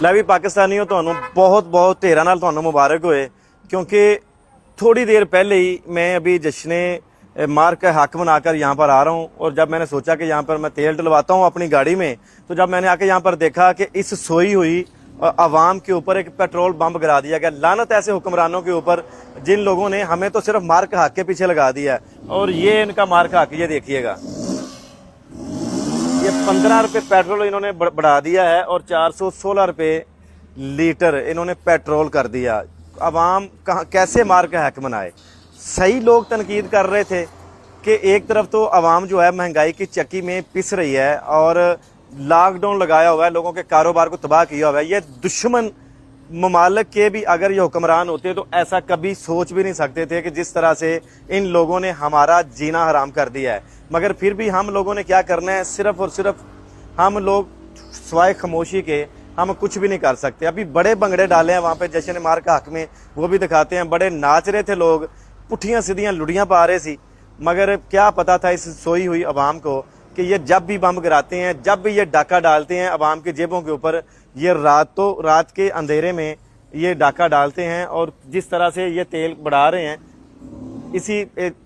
ਲੈ ਵੀ ਪਾਕਿਸਤਾਨੀਓ, ਤੁਹਾਨੂੰ बहुत बहुत ढेर नाल ਤੁਹਾਨੂੰ मुबारक होए, क्योंकि थोड़ी देर पहले ही मैं अभी जश्न मार्क का हक बनाकर यहाँ पर आ रहा हूँ। और जब मैंने सोचा कि यहाँ पर मैं तेल डलवाता हूँ अपनी गाड़ी में, तो जब मैंने आके यहाँ पर देखा कि इस सोई हुई आवाम के ऊपर एक पेट्रोल बम गिरा दिया गया। लानत ऐसे हुक्मरानों के ऊपर जिन लोगों ने हमें तो सिर्फ मार्क का हक के पीछे लगा दिया है। और ये इनका मार्क का हक, ये देखिएगा, ये 15 रुपये पेट्रोल इन्होंने बढ़ा दिया है और 416 रुपये लीटर इन्होंने पेट्रोल कर दिया। अवाम कहाँ कैसे मार का हक मनाए। सही लोग तनकीद कर रहे थे कि एक तरफ तो अवाम जो है महंगाई की चक्की में पिस रही है और लॉकडाउन लगाया हुआ है, लोगों के कारोबार को तबाह किया हुआ है। ये दुश्मन ममालिक के भी अगर ये हुक्मरान होते तो ऐसा कभी सोच भी नहीं सकते थे कि जिस तरह से इन लोगों ने हमारा जीना हराम कर दिया है। मगर फिर भी हम लोगों ने क्या करना है, सिर्फ और सिर्फ हम लोग स्वाय खामोशी के हम कुछ भी नहीं कर सकते। अभी बड़े भंगड़े डाले हैं वहाँ पे जश्न मार्क का हक में, वो भी दिखाते हैं। बड़े नाच रहे थे लोग, पुठियाँ सीधियाँ लुड़ियाँ पा रहे सी। मगर क्या पता था इस सोई हुई अवाम को कि ये जब भी बम गिराते हैं, जब भी ये डाका डालते हैं अवाम की जेबों के ऊपर, ये रात के अंधेरे में ये डाका डालते हैं। और जिस तरह से ये तेल बढ़ा रहे हैं, इसी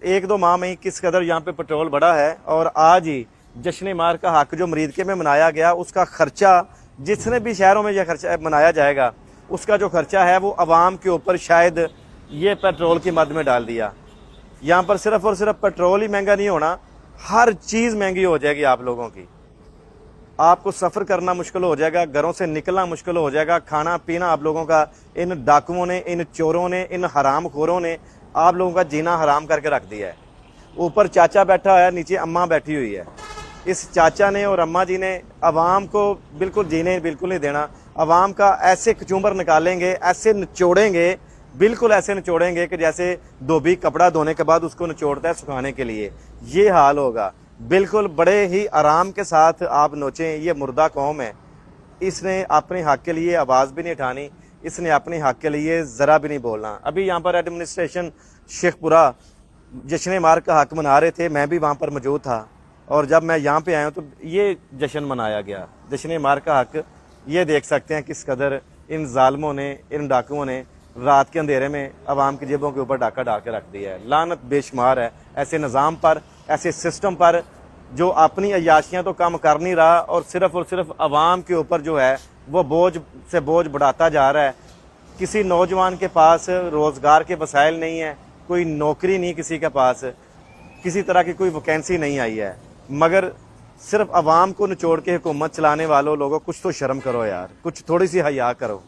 एक दो माह में ही किस कदर यहाँ पे पेट्रोल बढ़ा है। और आज ही जश्न मार्क का हक जो मरीदके में मनाया गया, उसका खर्चा जितने भी शहरों में यह खर्चा मनाया जाएगा, उसका जो खर्चा है वो अवाम के ऊपर शायद ये पेट्रोल की मद में डाल दिया। यहाँ पर सिर्फ और सिर्फ पेट्रोल ही महंगा नहीं होना, हर चीज़ महंगी हो जाएगी आप लोगों की। आपको सफ़र करना मुश्किल हो जाएगा, घरों से निकलना मुश्किल हो जाएगा, खाना पीना आप लोगों का इन डाकुओं ने, इन चोरों ने, इन हराम खोरों ने आप लोगों का जीना हराम करके रख दिया है। ऊपर चाचा बैठा है, नीचे अम्मा बैठी हुई है। इस चाचा ने और अम्मा जी ने अवाम को बिल्कुल जीने बिल्कुल नहीं देना। अवाम का ऐसे कचूमर निकालेंगे, ऐसे निचोड़ेंगे, बिल्कुल ऐसे निचोड़ेंगे कि जैसे धोबी कपड़ा धोने के बाद उसको निचोड़ता है सुखाने के लिए, ये हाल होगा। बिल्कुल बड़े ही आराम के साथ आप नोचें। ये मुर्दा कौम है, इसने अपने हक के लिए आवाज़ भी नहीं उठानी, इसने अपने हक के लिए ज़रा भी नहीं बोलना। अभी यहाँ पर एडमिनिस्ट्रेशन शेखपुरा जश्न मार्क का हक मना रहे थे, मैं भी वहाँ पर मौजूद था। और जब मैं यहाँ पे आया हूँ तो ये जश्न मनाया गया, जश्न मार्क का हक। ये देख सकते हैं किस कदर इन जालमों ने, इन डाकुओं ने रात के अंधेरे में अवाम की जेबों के ऊपर डाका डाल के रख दिया है। लानत बेशुमार है ऐसे निज़ाम पर, ऐसे सिस्टम पर जो अपनी अयाशियाँ तो कम कर नहीं रहा और सिर्फ अवाम के ऊपर जो है वो बोझ से बोझ बढ़ाता जा रहा है। किसी नौजवान के पास रोज़गार के वसाइल नहीं है, कोई नौकरी नहीं किसी के पास, किसी तरह की कोई वैकेंसी नहीं आई है। मगर सिर्फ अवाम को निचोड़ के हुकूमत चलाने वालों लोगों, कुछ तो शर्म करो यार, कुछ थोड़ी सी हया करो।